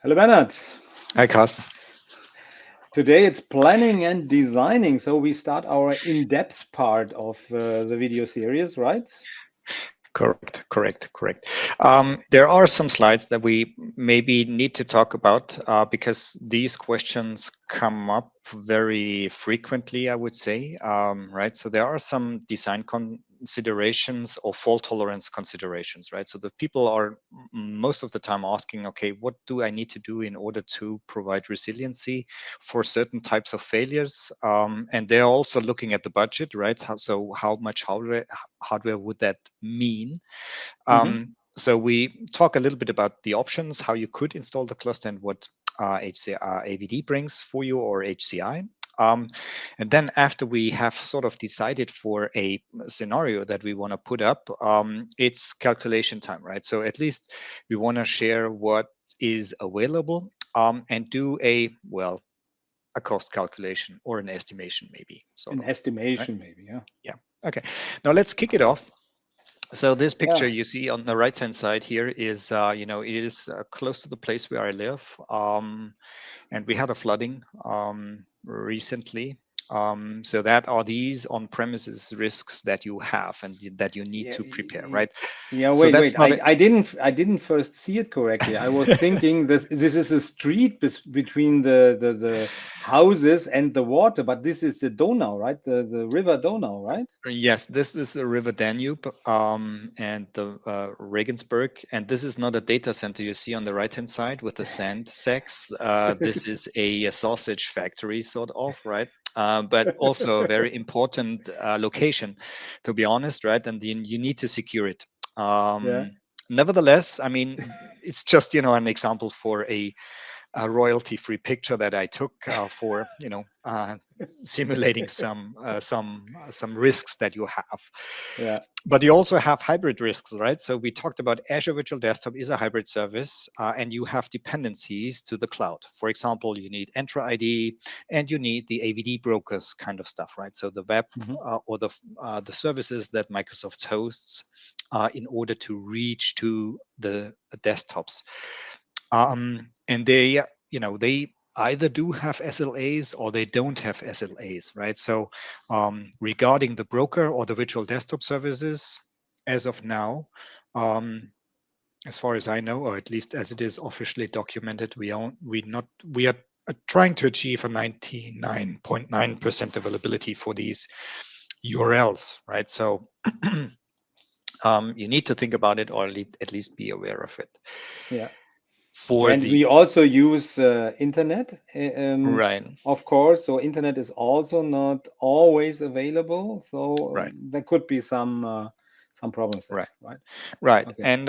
Hello, Bernhard. Hi, Carsten. Today it's planning and designing. So we start our in-depth part of the video series, right? Correct. There are some slides that we maybe need to talk about because these questions come up very frequently, I would say, right? So there are some design considerations or fault tolerance considerations, right? So the people are most of the time asking, okay, what do I need to do in order to provide resiliency for certain types of failures? And they're also looking at the budget, right? So how much hardware would that mean? Mm-hmm. So we talk a little bit about the options, how you could install the cluster and what AVD brings for you or HCI. And then after we have sort of decided for a scenario that we want to put up, it's calculation time, right? So at least we want to share what is available and do a cost calculation or an estimation maybe, sort An of, right? estimation, maybe. Yeah. Yeah. Okay. Now let's kick it off. So this picture Yeah. you see on the right hand side here is, it is close to the place where I live, and we had a flooding recently. So that are these on-premises risks that you have and that you need Yeah. to prepare, right? Yeah. So Wait. that's not a, I didn't first see it correctly. I was thinking this is a street between the houses and the water, but this is the Donau, right? The river Donau, right? yes, this is a river Danube and the Regensburg, and this is not a data center you see on the right hand side with the sand sacks. This is a sausage factory, sort of, right? But also a very important location, to be honest, right? And you need to secure it. Yeah. Nevertheless, I mean, it's just an example for a royalty-free picture that I took for simulating some risks that you have. Yeah. But you also have hybrid risks, right? So we talked about Azure Virtual Desktop is a hybrid service, and you have dependencies to the cloud. For example, you need Entra ID and you need the AVD brokers kind of stuff, right? So the web Mm-hmm. or the services that Microsoft hosts in order to reach to the desktops. And they either do have SLAs or they don't have SLAs, right? So regarding the broker or the virtual desktop services, as of now, um, as far as I know, or at least as it is officially documented, we are trying to achieve a 99.9% availability for these URLs, right? So you need to think about it or at least be aware of it. Yeah. For And the we also use internet, right, of course. So internet is also not always available. So right. there could be some problems there, Right. right? Right. Okay. And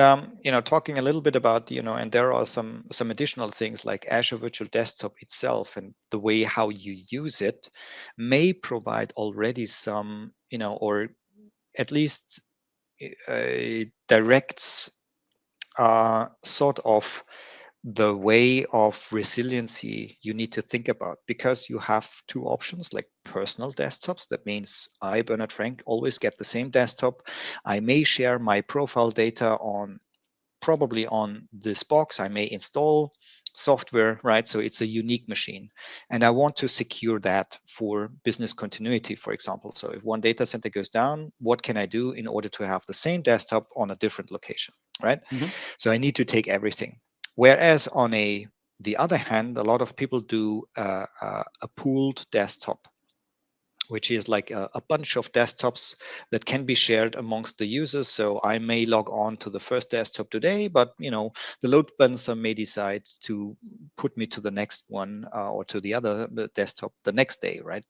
talking a little bit about, and there are some additional things like Azure Virtual Desktop itself and the way how you use it may provide already some, or at least directs sort of the way of resiliency you need to think about, because you have two options like personal desktops. That means I, Bernhard Frank, always get the same desktop. I may share my profile data on probably on this box. I may install software, right? So it's a unique machine. And I want to secure that for business continuity, for example. So if one data center goes down, what can I do in order to have the same desktop on a different location, right? Hmm. So I need to take everything. Whereas on the other hand, a lot of people do a pooled desktop, which is like a bunch of desktops that can be shared amongst the users. So I may log on to the first desktop today, but the load balancer may decide to put me to the next one or to the other desktop the next day, right?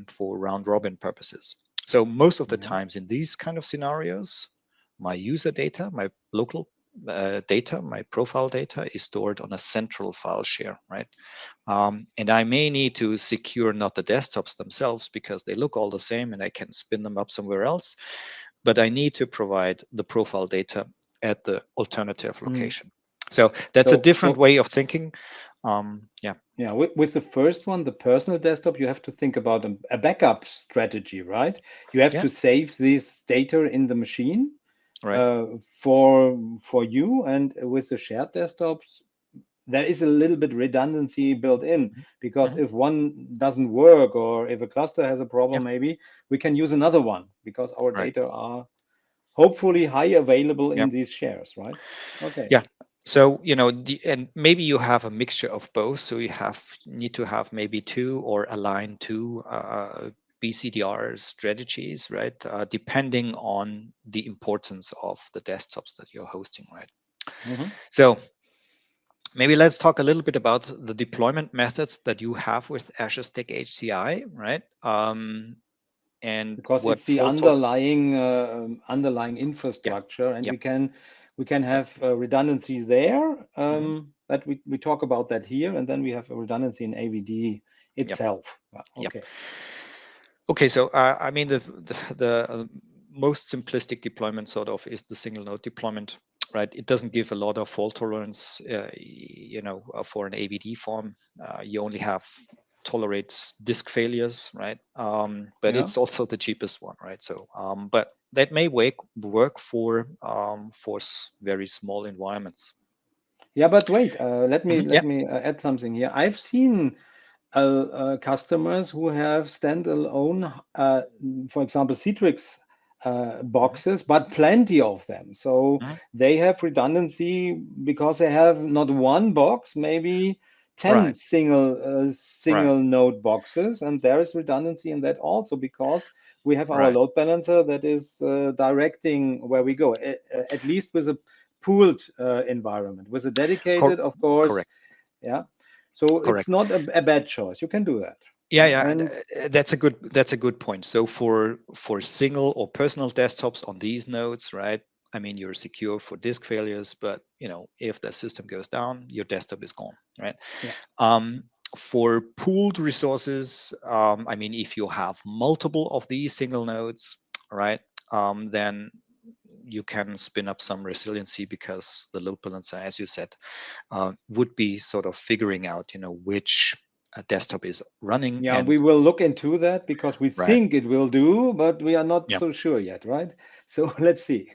For round robin purposes. So most of the Yeah. times in these kind of scenarios, my user data, my local data, my profile data is stored on a central file share, right? And I may need to secure not the desktops themselves because they look all the same and I can spin them up somewhere else, but I need to provide the profile data at the alternative Mm. location. So that's a different So way of thinking. Yeah, yeah, with the first one, the personal desktop, you have to think about a backup strategy, right? You have yeah, to save this data in the machine right. for you, and with the shared desktops, there is a little bit redundancy built in, Mhm. because Mhm. if one doesn't work or if a cluster has a problem, Yeah, maybe we can use another one because our right. data are hopefully high available Yeah. in these shares, right? Okay. Yeah. So, and maybe you have a mixture of both. So you need to have maybe two or align two BCDR strategies, right? Depending on the importance of the desktops that you're hosting, right? Mhm. So maybe let's talk a little bit about the deployment methods that you have with Azure Stack HCI, right? And Because what it's the fault tolerance? underlying Yeah. infrastructure, and Yeah. we can Yeah. have redundancies there. Hmm. That we talk about that here, and then we have a redundancy in AVD Yeah. itself. Yeah. Okay. Okay, so I mean the most simplistic deployment sort of is the single node deployment, right? It doesn't give a lot of fault tolerance, for an AVD form. You only have tolerates disk failures, right? But Yeah. it's also the cheapest one, right? So, but that may work for very small environments. Yeah, but wait. Let me Mhm. let Yeah. me add something here. I've seen customers who have standalone, for example, Citrix Mhm. boxes, but plenty of them. So Mhm. they have redundancy because they have not one box, maybe 10 Right. Right. single node boxes, and there is redundancy in that also because we have our Right. load balancer that is directing where we go, at least with a pooled environment. With a dedicated, Cor- of course, correct. yeah. So it's Correct. not a bad choice. You can do that. Yeah, yeah, And that's a good point. So for single or personal desktops on these nodes, right? I mean, you're secure for disk failures, but if the system goes down, your desktop is gone, right? yeah, Um, for pooled resources, I mean, if you have multiple of these single nodes, right, then you can spin up some resiliency because the load balancer, as you said, would be sort of figuring out, which desktop is running yeah, we and will look into that because we right. think it will do, but we are not Yeah. so sure yet, right? So let's see.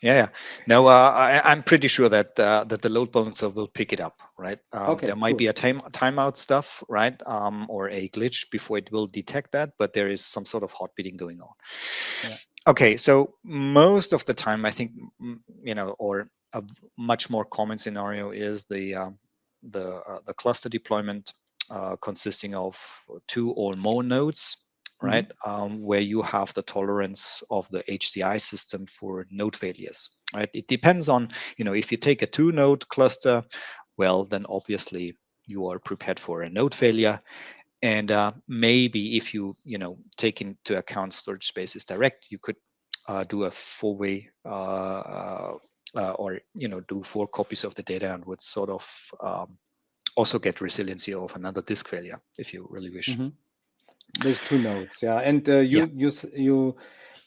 Yeah, yeah. No, I'm pretty sure that the load balancer will pick it up, right? There Okay, might be cool. a timeout stuff, right? Or a glitch before it will detect that, but there is some sort of hot beating going on. Yeah. Okay, so most of the time, I think, or a much more common scenario is the cluster deployment consisting of two or more nodes, Hmm. right? Where you have the tolerance of the HCI system for node failures, right? It depends on, if you take a two-node cluster, well, then obviously you are prepared for a node failure. And maybe if take into account storage space is direct, you could do a four-way or do four copies of the data and would sort of also get resiliency of another disk failure if you really wish. Hmm. There's two nodes, yeah, and Yeah,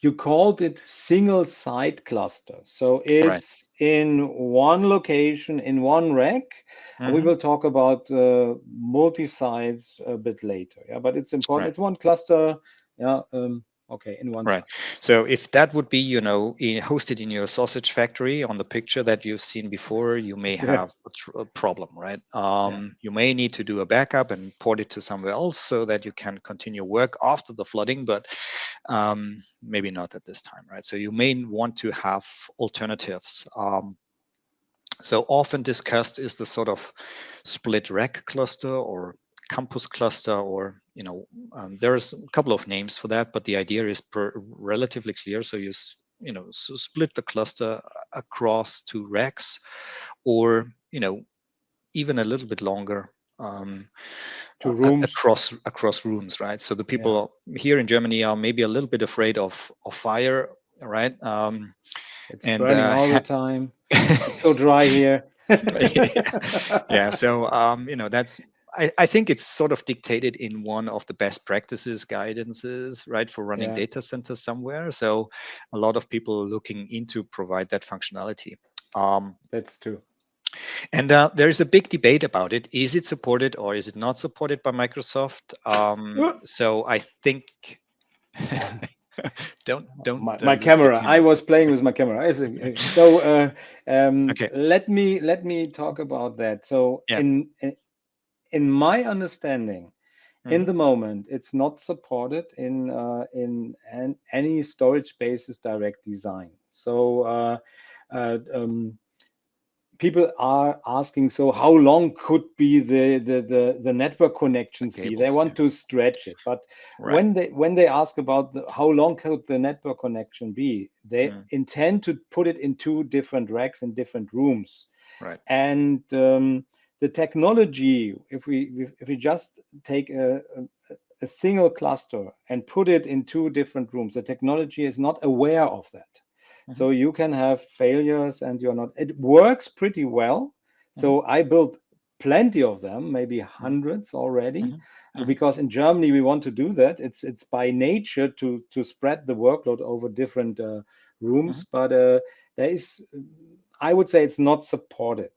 you called it single site cluster. So right. it's in one location in one rack. We Hmm. will talk about multi sites a bit later. Yeah, but it's important. Right. It's one cluster. Yeah. Okay, in one Right. site. So if that would be, hosted in your sausage factory on the picture that you've seen before, you may Yeah. have a problem, right? Yeah. You may need to do a backup and port it to somewhere else so that you can continue work after the flooding, but maybe not at this time, right? So you may want to have alternatives. So often discussed is the sort of split rack cluster or campus cluster, or there's a couple of names for that, but the idea is relatively clear. So so split the cluster across two racks, or even a little bit longer. Two rooms. Across rooms, right? So the Yeah. people here in Germany are maybe a little bit afraid of fire, right? It's And burning all the time. It's so dry here. yeah, so that's I think it's sort of dictated in one of the best practices guidances, right, for running Yeah, data centers somewhere. So a lot of people are looking into provide that functionality. Um, that's true. and there is a big debate about it. Is it supported or is it not supported by Microsoft? So I think Don't my lose the camera. I camera. was playing with my camera. So Okay. let me talk about that. So Yeah. in my understanding, in Mhm. the moment, it's not supported any storage basis direct design. So people are asking, so how long could be the network The connections be? They cables. Yeah. want to stretch it, but Right. when they ask about how long could the network connection be, they Mm. intend to put it in two different racks in different rooms. Right. And the technology, if we just take a single cluster and put it in two different rooms, the technology is not aware of that. Mhm. So you can have failures and you're not, it works pretty well. Mhm. So I built plenty of them, maybe Mhm. hundreds already, Mhm. Mhm. because in Germany we want to do that. It's by nature to spread the workload over different Mhm. rooms, but there is, I would say, it's not supported.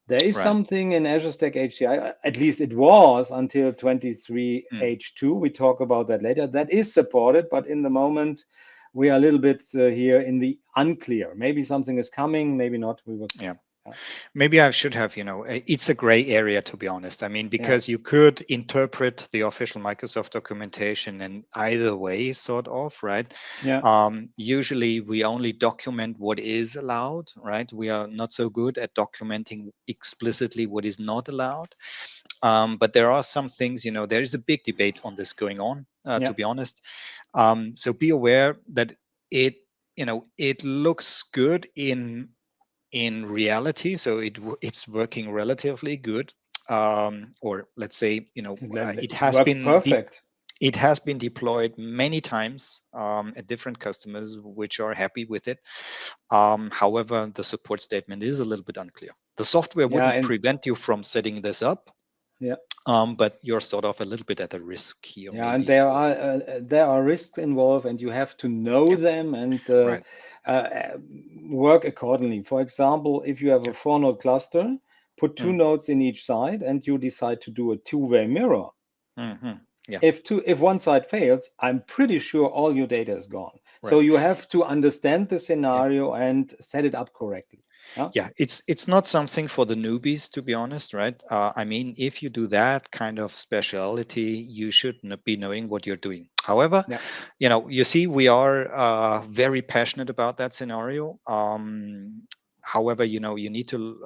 There is Right. something in Azure Stack HCI, at least it was until Mm. 23H2. We talk about that later. That is supported, but in the moment, we are a little bit here in the unclear. Maybe something is coming, maybe not. We will see. Yeah. Yeah, Maybe I should have, it's a gray area, to be honest. I mean, yeah, because you could interpret the official Microsoft documentation in either way, sort of, right? yeah, Usually we only document what is allowed, right? We are not so good at documenting explicitly what is not allowed. But there are some things, there is a big debate on this going on, yeah. to be honest. So be aware that it, it looks good in reality, so it's working relatively good, or let's say, It it has works been perfect. it has been deployed many times at different customers which are happy with it. However, the support statement is a little bit unclear. The software Yeah, wouldn't and prevent you from setting this up, yeah. but you're sort of a little bit at a risk here, Yeah, and maybe. there are risks involved, and you have to know Yeah. them and Right. uh, work accordingly. For example, if you have a Yeah. four-node cluster, put two Mm. nodes in each side, and you decide to do a two-way mirror. Hmm. Yeah. If one side fails, I'm pretty sure all your data is gone. So Right. you have to understand the Yeah. scenario and set it up correctly. Yeah, Yeah, it's not something for the newbies, to be honest, right? I mean, if you do that kind of speciality, you should be knowing what you're doing. However, yeah, you see, we are very passionate about that scenario. However, you need to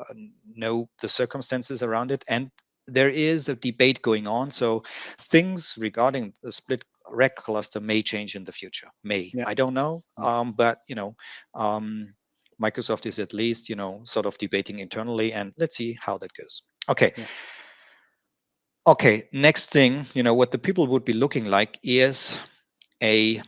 know the circumstances around it, and there is a debate going on. So things regarding the split rack cluster may change in the future. May, yeah, I don't know, yeah, but um, Microsoft is at least, sort of debating internally, and let's see how that goes. Okay. yeah. Okay. Next thing, what the people would be looking like is a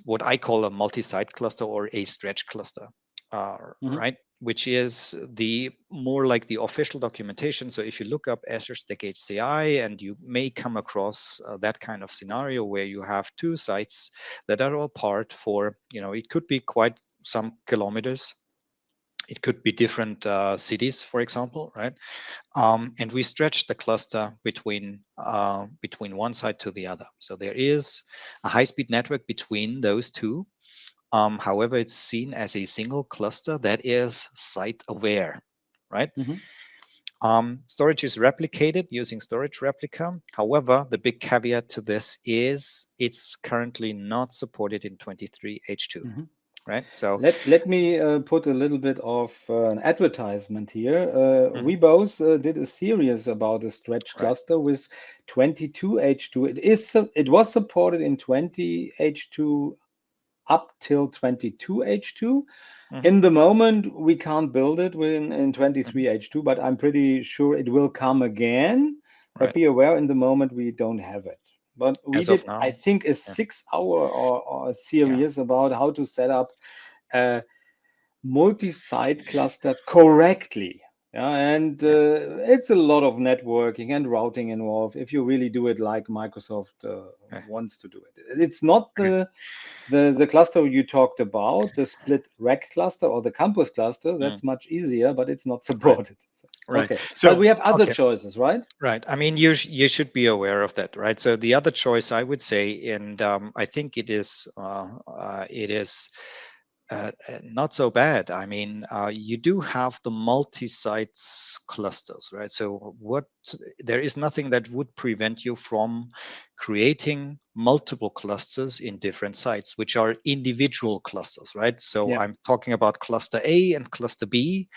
what I call a multi-site cluster or a stretch cluster, Mhm, right? Which is the more like the official documentation. So if you look up Azure Stack HCI, and you may come across that kind of scenario where you have two sites that are all part for, it could be quite some kilometers. It could be different cities, for example, right? And we stretch the cluster between one side to the other. So there is a high-speed network between those two. However, it's seen as a single cluster that is site-aware, right? mhm, Storage is replicated using storage replica. However, the big caveat to this is it's currently not supported in 23H2, mhm. right? So, Let me put a little bit of an advertisement here. We mhm, both did a series about a stretch right. cluster with 22H2. It was supported in 20H2 up till 22H2. Hmm. In the moment, we can't build it in Hmm. 23H2, but I'm pretty sure it will come again. But Right. be aware, in the moment, we don't have it. But we As of did, I now, think, a yeah, 6 hour or a yeah, series about how to set up a multi-site cluster correctly. Yeah, and yeah, it's a lot of networking and routing involved if you really do it like Microsoft yeah. wants to do it. It's not Okay. the cluster you talked about, the split rack cluster or the campus cluster. Mm, That's much easier, but it's not right. supported. Right. Okay, So, but we have other okay. choices, right? Right. I mean, you should be aware of that, right? So the other choice I would say, and I think it is not so bad. I mean, you do have the multi-sites clusters, right? So there is nothing that would prevent you from creating multiple clusters in different sites, which are individual clusters, right? So Yeah. I'm talking about cluster A and cluster B,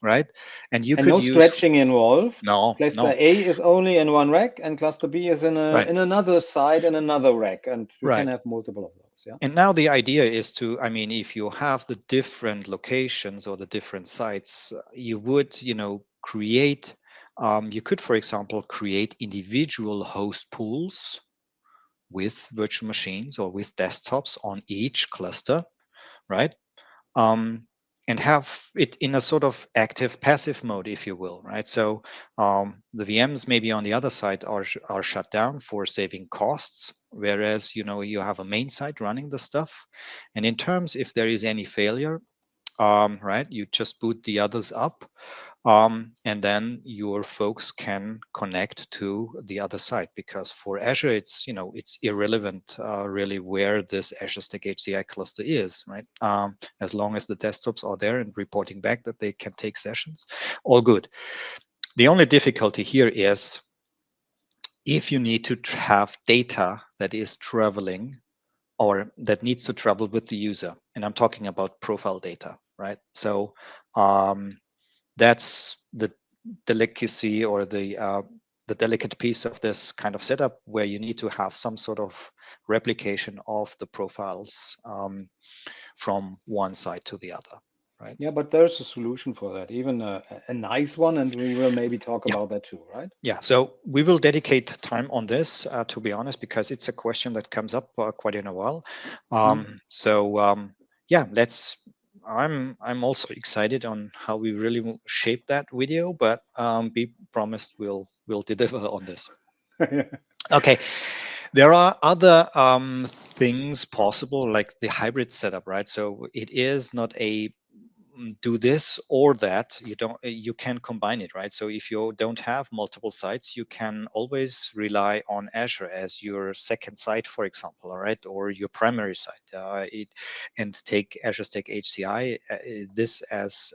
right? And you And could no use stretching involved. Cluster no, A is only in one rack, and cluster B is right. in another side in another rack, and you can Right. have multiple of those. Yeah. And now the idea is to, I mean, if you have the different locations or the different sites, you would, create, you could, for example, create individual host pools with virtual machines or with desktops on each cluster, right? um, and have it in a sort of active passive mode, if you will, right? So the VMs maybe on the other side are shut down for saving costs, whereas you have a main site running the stuff. And in terms, if there is any failure, right, you just boot the others up, and then your folks can connect to the other side, because for Azure it's irrelevant really where this Azure Stack HCI cluster is, right? As long as the desktops are there and reporting back that they can take sessions, all good. The only difficulty here is if you need to have data that is traveling or that needs to travel with the user, and I'm talking about profile data, right? So that's the delicacy or the delicate piece of this kind of setup, where you need to have some sort of replication of the profiles from one side to the other, right? Yeah, but there's a solution for that, even a nice one, and we will maybe talk Yeah. about that too, right? Yeah, so we will dedicate time on this, to be honest, because it's a question that comes up quite in a while. Yeah, I'm also excited on how we really will shape that video, but be promised we'll deliver on this. Okay, there are other things possible, like the hybrid setup, right? So it is not a do this or that. You can combine it, right? So if you don't have multiple sites, you can always rely on Azure as your second site, for example, all right, or your primary site, and take Azure Stack HCI this as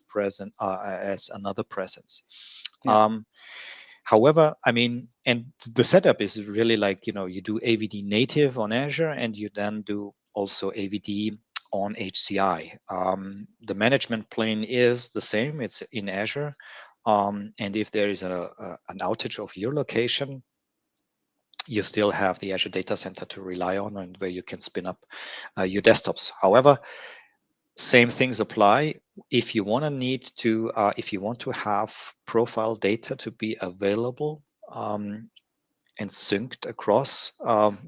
present, as another presence. Yeah. However, I mean, and the setup is really like, you do AVD native on Azure, and you then do also AVD on HCI. The management plane is the same, it's in Azure. And if there is an outage of your location, you still have the Azure data center to rely on, and where you can spin up your desktops. However, same things apply. If you want if you want to have profile data to be available and synced across,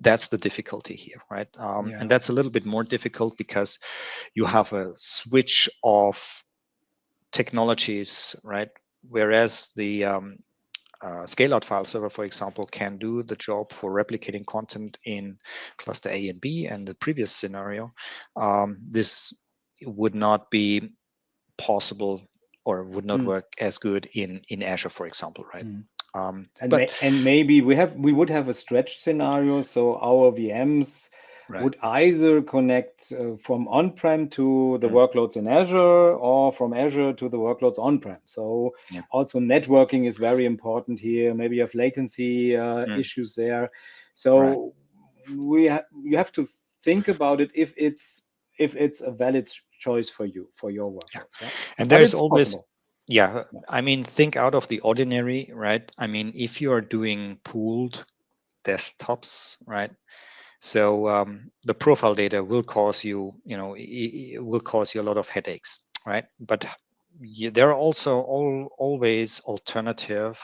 that's the difficulty here, right? And that's a little bit more difficult because you have a switch of technologies, right? Whereas the scale-out file server, for example, can do the job for replicating content in cluster A and B, and the previous scenario, this would not be possible or would not work as good in Azure, for example, right? And maybe we would have a stretch scenario, so our VMs Right. would either connect from on-prem to the workloads in Azure, or from Azure to the workloads on-prem. So Yeah. also networking is very important here. Maybe you have latency issues there. Right. So you have to think about it if it's a valid choice for you, for your Yeah. workload. Yeah, And but there's it's always, possible. yeah, Yeah. I mean, think out of the ordinary, right? I mean, if you are doing pooled desktops, right? So the profile data will cause you, it will cause you a lot of headaches, right? But there are also always alternative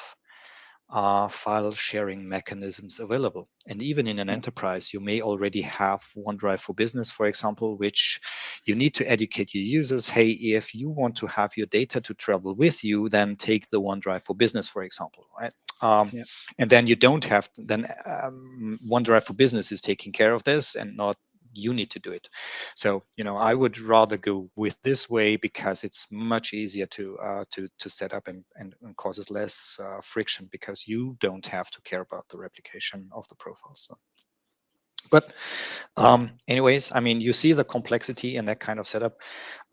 file sharing mechanisms available. And even in an enterprise, you may already have OneDrive for Business, for example, which you need to educate your users. Hey, if you want to have your data to travel with you, then take the OneDrive for Business, for example, right? And then you don't have, then OneDrive for Business is taking care of this, and not you need to do it. So I would rather go with this way because it's much easier to set up and causes less friction because you don't have to care about the replication of the profiles. So. But anyways, I mean, you see the complexity in that kind of setup.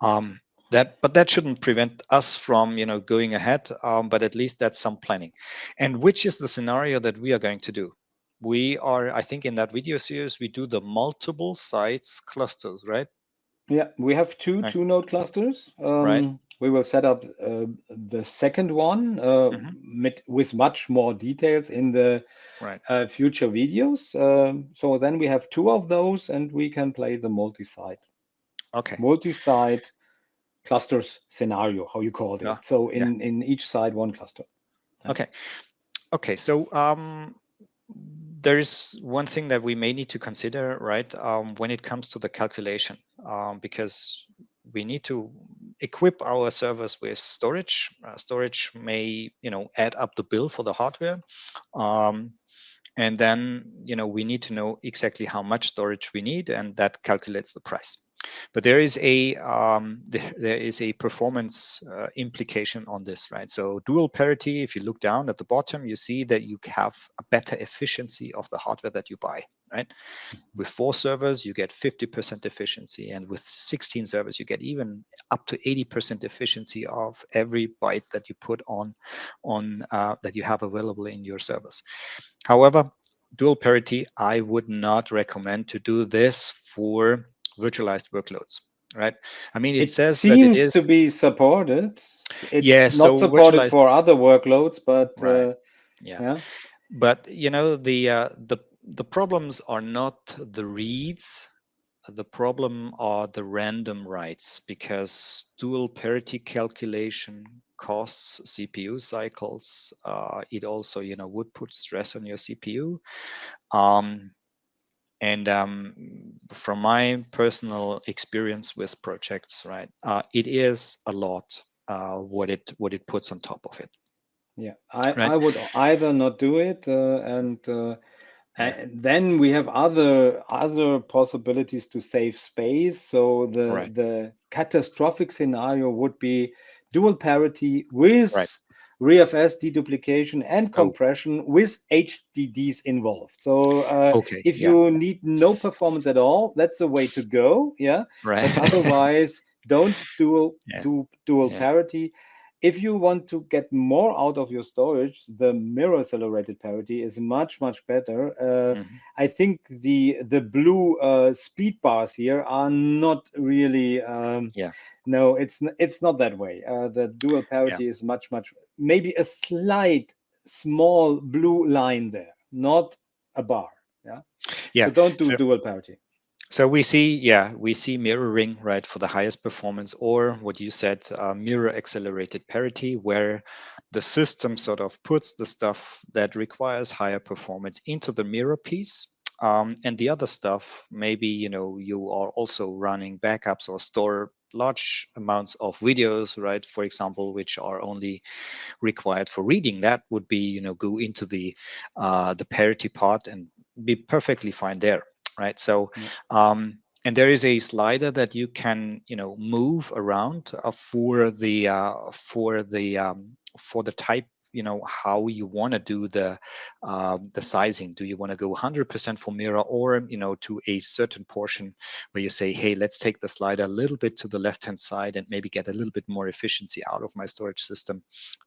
But that shouldn't prevent us from going ahead. But at least that's some planning. And which is the scenario that we are going to do? We are, I think, in that video series, we do the multiple sites clusters, right? Yeah, we have two Right. node clusters. Right. We will set up the second one with much more details in the Right. future videos. So then we have two of those, and we can play the multi-site Okay. clusters scenario, how you called Yeah. it. So Yeah. in each side, one cluster. Yeah. Okay. Okay. So there's one thing that we may need to consider, right, when it comes to the calculation, because we need to equip our servers with storage. Storage may, add up the bill for the hardware. And then, we need to know exactly how much storage we need, and that calculates the price. But there is a performance implication on this, right? So dual parity, if you look down at the bottom, you see that you have a better efficiency of the hardware that you buy, right? With 4 servers, you get 50% efficiency, and with 16 servers, you get even up to 80% efficiency of every byte that you put on that you have available in your servers. However, dual parity, I would not recommend to do this for virtualized workloads, right? I mean, it It says that it seems is. to be supported. It's Yeah, not so supported virtualized, for other workloads, but right? Yeah, yeah. but the problems are not the reads. The problem are the random writes, because dual parity calculation costs CPU cycles. It also, would put stress on your CPU. And from my personal experience with projects, right, it is a lot what it puts on top of it, Yeah, right? I would either not do it, Yeah, and then we have other possibilities to save space. So right, the catastrophic scenario would be dual parity right. with ReFS deduplication and Oh, compression with HDDs involved. So okay, if yeah, you need no performance at all, that's the way to go. Yeah, but right. otherwise, don't Yeah, do dual yeah. parity. If you want to get more out of your storage, the mirror accelerated parity is much better. Mhm. I think the blue speed bars here are not really. Yeah, No, it's not that way. The dual yeah, parity is much maybe a slight small blue line there, not a bar. Yeah. yeah. So don't do So dual parity. So we see mirroring, right, for the highest performance, or what you said, mirror accelerated parity, where the system sort of puts the stuff that requires higher performance into the mirror piece. And the other stuff, maybe, you are also running backups or store large amounts of videos, right, for example, which are only required for reading. That would be, go into the parity part and be perfectly fine there, right? So Yeah. and there is a slider that you can, move around for the type, how you want to do the sizing. Do you want to go 100% for mirror, or, to a certain portion where you say, hey, let's take the slider a little bit to the left hand side and maybe get a little bit more efficiency out of my storage system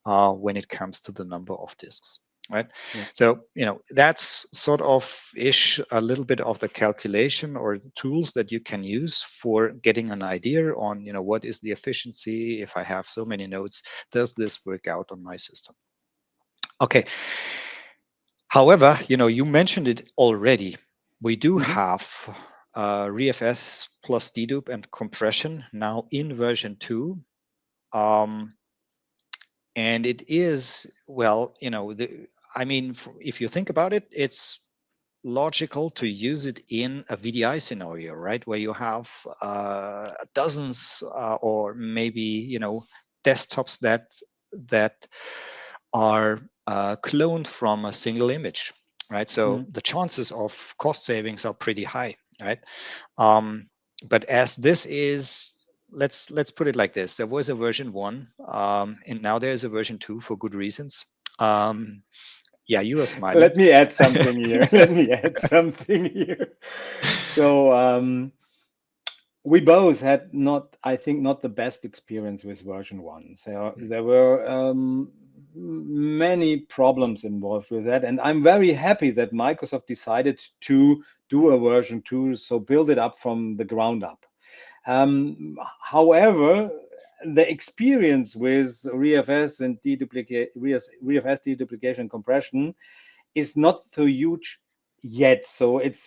when it comes to the number of disks, right? Yeah. So, that's sort of a little bit of the calculation or tools that you can use for getting an idea on, what is the efficiency. If I have so many nodes, does this work out on my system? Okay. However, you mentioned it already. We do Mhm. have ReFS plus dedupe and compression now in version 2. And it is, well, if you think about it, it's logical to use it in a VDI scenario, right, where you have dozens or maybe, desktops that are cloned from a single image, right? So Mhm. the chances of cost savings are pretty high. right? But as this is, let's put it like this: there was a version 1, and now there is a version 2 for good reasons. Yeah, you are smiling. Let me add something here. Let me add something here. So we both had not, I think, not the best experience with version 1. So there were many problems involved with that. And I'm very happy that Microsoft decided to do a version 2, so build it up from the ground up. However, the experience with ReFS and ReFS deduplication compression is not so huge yet. So it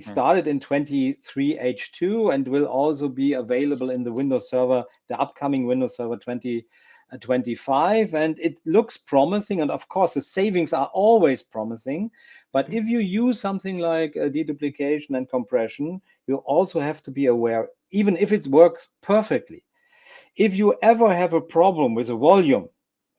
started in 23 H2 and will also be available in the Windows Server, the upcoming Windows Server 2025. And it looks promising. And of course, the savings are always promising. But if you use something like deduplication and compression, you also have to be aware, even if it works perfectly, if you ever have a problem with a volume,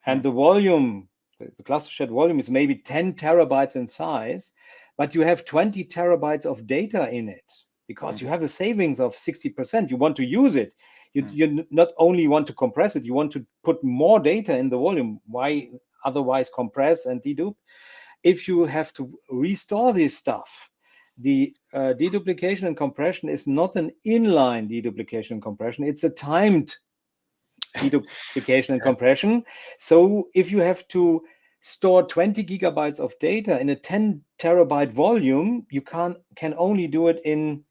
and the volume, the cluster shared volume is maybe 10 terabytes in size, but you have 20 terabytes of data in it because you have a savings of 60%. You want to use it. You not only want to compress it, you want to put more data in the volume. Why otherwise compress and dedupe? If you have to restore this stuff, the deduplication and compression is not an inline deduplication and compression. It's a timed deduplication and compression. So if you have to store 20 gigabytes of data in a 10 terabyte volume, you can only do it in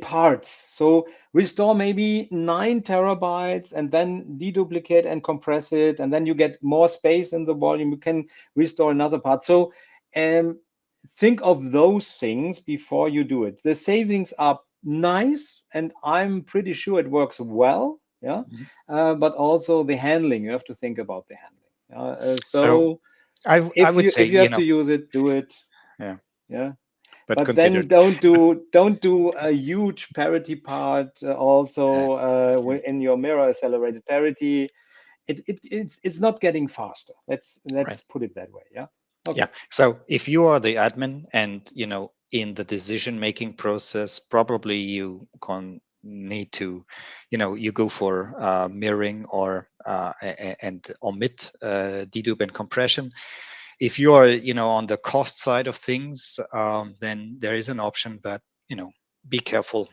parts. So restore maybe 9 terabytes and then deduplicate and compress it, and then you get more space in the volume. You can restore another part. So think of those things before you do it. The savings are nice, and I'm pretty sure it works well. Yeah, but also the handling. You have to think about the handling. So So I would say, if you have to use it, do it. yeah, Yeah, but but consider. then don't do a huge parity part also in your mirror accelerated parity. It's not getting faster. Let's Right. put it that way. Yeah. Okay. Yeah. So if you are the admin and in the decision making process, probably you can need to, you go for mirroring or and omit dedupe and compression. If you are on the cost side of things, then there is an option, but be careful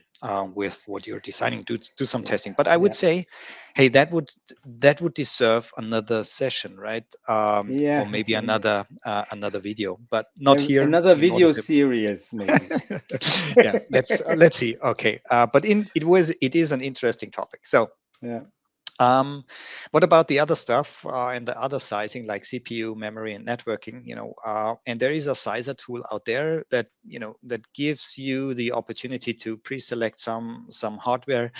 with what you're designing. Do some testing. But I would say, hey, that would deserve another session, right? Or Yeah. maybe another video, but not here Another in order video to. series maybe. Yeah, let's see. Okay, but it is an interesting topic. So Yeah. what about the other stuff and the other sizing like CPU, memory, and networking? And there is a sizer tool out there that that gives you the opportunity to pre-select some hardware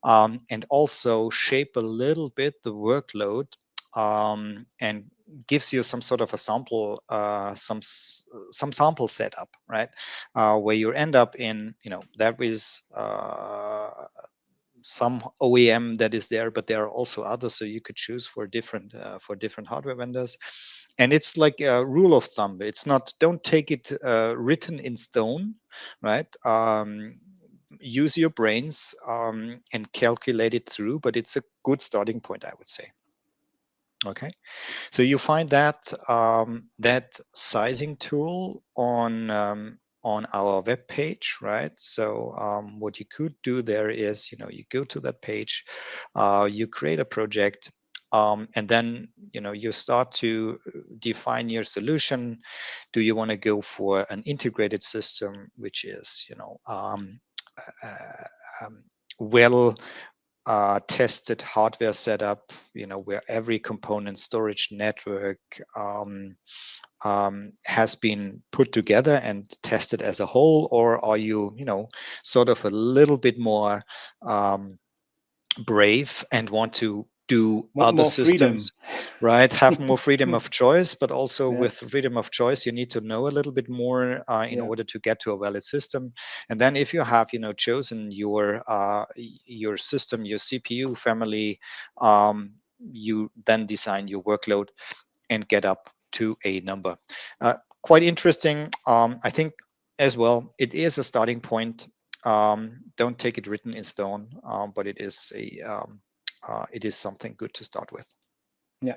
and also shape a little bit the workload and gives you some sort of a sample, some sample setup, right? Where you end up in, that is some OEM that is there, but there are also others, so you could choose for different hardware vendors. And it's like a rule of thumb. It's not, don't take it written in stone, right? Use your brains and calculate it through, but it's a good starting point, I would say. Okay, so you find that that sizing tool on our web page, right? So what you could do there is, you go to that page, you create a project, and then you start to define your solution. Do you want to go for an integrated system, which is uh, well tested hardware setup, where every component, storage, network has been put together and tested as a whole? Or are you, sort of a little bit more brave and want to do other More freedom. systems, right? Have more freedom of choice, but also Yeah. with freedom of choice, you need to know a little bit more in Yeah. order to get to a valid system. And then if you have, chosen your system, your CPU family, you then design your workload and get up to a number. Quite interesting. I think as well, it is a starting point Don't take it written in stone, but it is something good to start with. Yeah.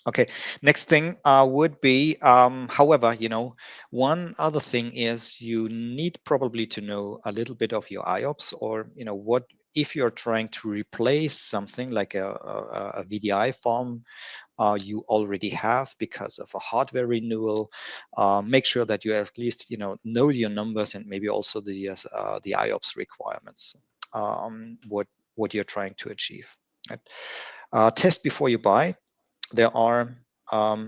Okay, next thing would be, however, one other thing is you need probably to know a little bit of your IOPS, or what if you're trying to replace something like a VDI farm you already have because of a hardware renewal. Make sure that you at least know your numbers and maybe also the IOPS requirements. What you're trying to achieve. Right? Test before you buy. There are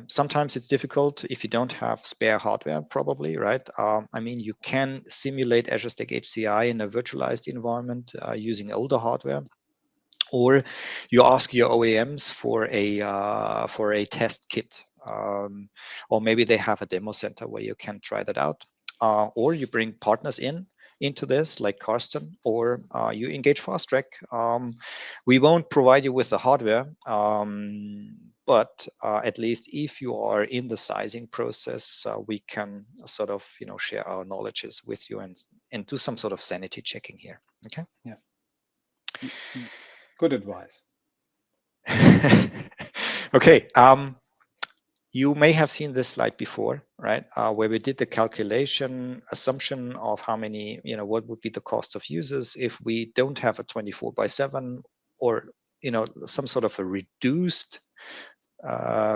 sometimes it's difficult if you don't have spare hardware, probably, right? I mean, you can simulate Azure Stack HCI in a virtualized environment using older hardware, or you ask your OEMs for a test kit, or maybe they have a demo center where you can try that out, or you bring partners into this, like Carsten, or you engage FastTrack. We won't provide you with the hardware, but at least if you are in the sizing process, we can sort of share our knowledges with you and do some sort of sanity checking here. Okay. Yeah. Good advice. Okay. You may have seen this slide before, right? Where we did the calculation assumption of how many, what would be the cost of users if we don't have a 24/7, or some sort of a reduced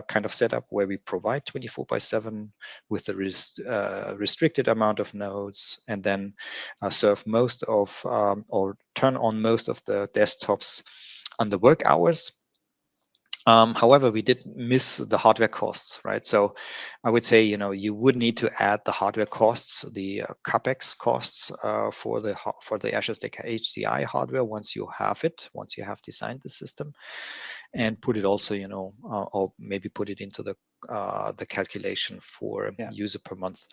kind of setup where we provide 24/7 with a restricted amount of nodes, and then serve most of or turn on most of the desktops on the work hours. However, we did miss the hardware costs, right? So I would say, you would need to add the hardware costs, the CapEx costs for the Azure Stack HCI hardware once you have designed the system, and put it also, or maybe put it into the calculation for user per month.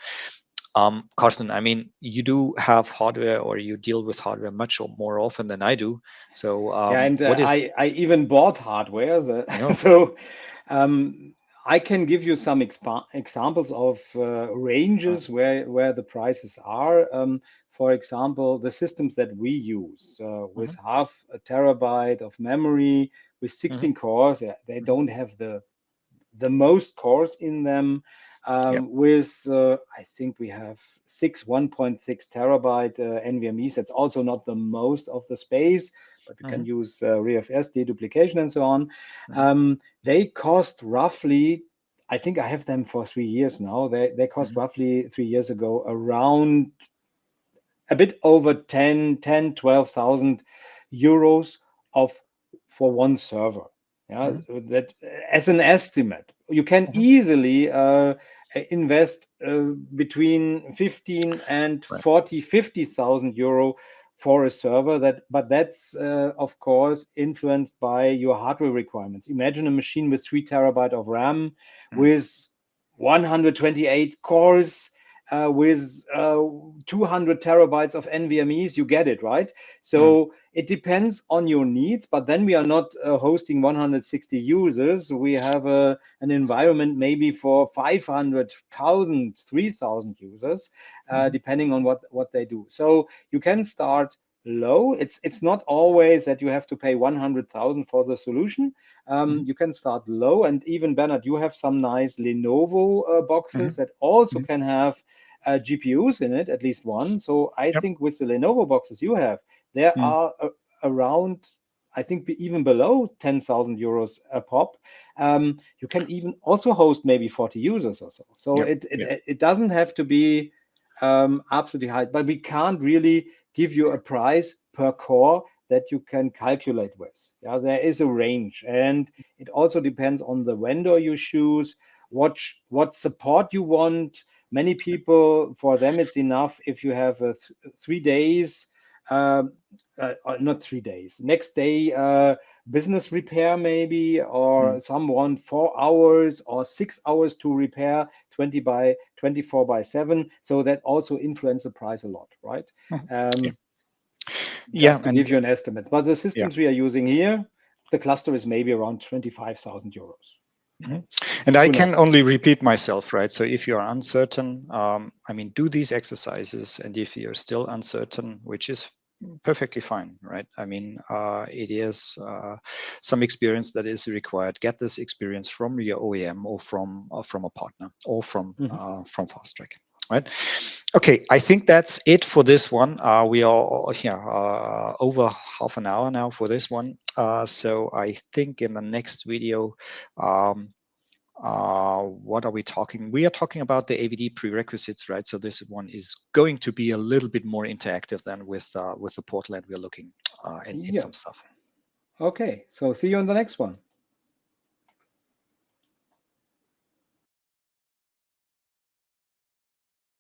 Carsten, I mean, you do have hardware, or you deal with hardware much more often than I do. So and what is I even bought hardware. no? So I can give you some examples of ranges where the prices are. For example, the systems that we use with half a terabyte of memory, with 16 cores, they don't have the most cores in them. Yep. With I think we have 1.6 terabyte NVMEs. That's also not the most of the space, but we can use ReFS deduplication and so on. They cost roughly, I think I have them for 3 years now. They cost roughly 3 years ago around a bit over 12,000 euros of for one server. Yeah, so that as an estimate, you can easily invest between 15 and Right. 50,000 euro for a server. But that's of course influenced by your hardware requirements. Imagine a machine with 3 terabyte of RAM, with 128 cores, with 200 terabytes of NVMEs, you get it, right? So it depends on your needs, but then we are not hosting 160 users. We have an environment maybe for 500,000, 3,000 users, depending on what they do. So you can start low. It's not always that you have to pay 100,000 for the solution. You can start low, and even Bernhard, you have some nice Lenovo boxes that also can have GPUs in it, at least one. So I Yep. think with the Lenovo boxes you have, there are around, I think, even below 10,000 euros a pop. You can even also host maybe 40 users or so. So Yep. it doesn't have to be absolutely high, but we can't really give you a price per core that you can calculate with. Yeah, there is a range, and it also depends on the vendor you choose, what support you want. Many people, for them, it's enough if you have 3 days, not 3 days, next day business repair maybe, or someone 4 hours or 6 hours to repair 24/7. So that also influence the price a lot, right? Yeah. Just to And give you an estimate. But the yeah. systems we are using here, the cluster is maybe around 25,000 euros. And I Who can knows? only repeat myself, right? So if you're uncertain, I mean, do these exercises. And if you're still uncertain, which is perfectly fine, right? I mean, it is some experience that is required. Get this experience from your OEM or from a partner or from Mhm. FastTrack. Right. Okay. I think that's it for this one. We are here over half an hour now for this one. So I think in the next video, um, what are we talking? We are talking about the AVD prerequisites, right? So this one is going to be a little bit more interactive than with the portal, and we're looking in Yeah. some stuff. Okay. So see you on the next one.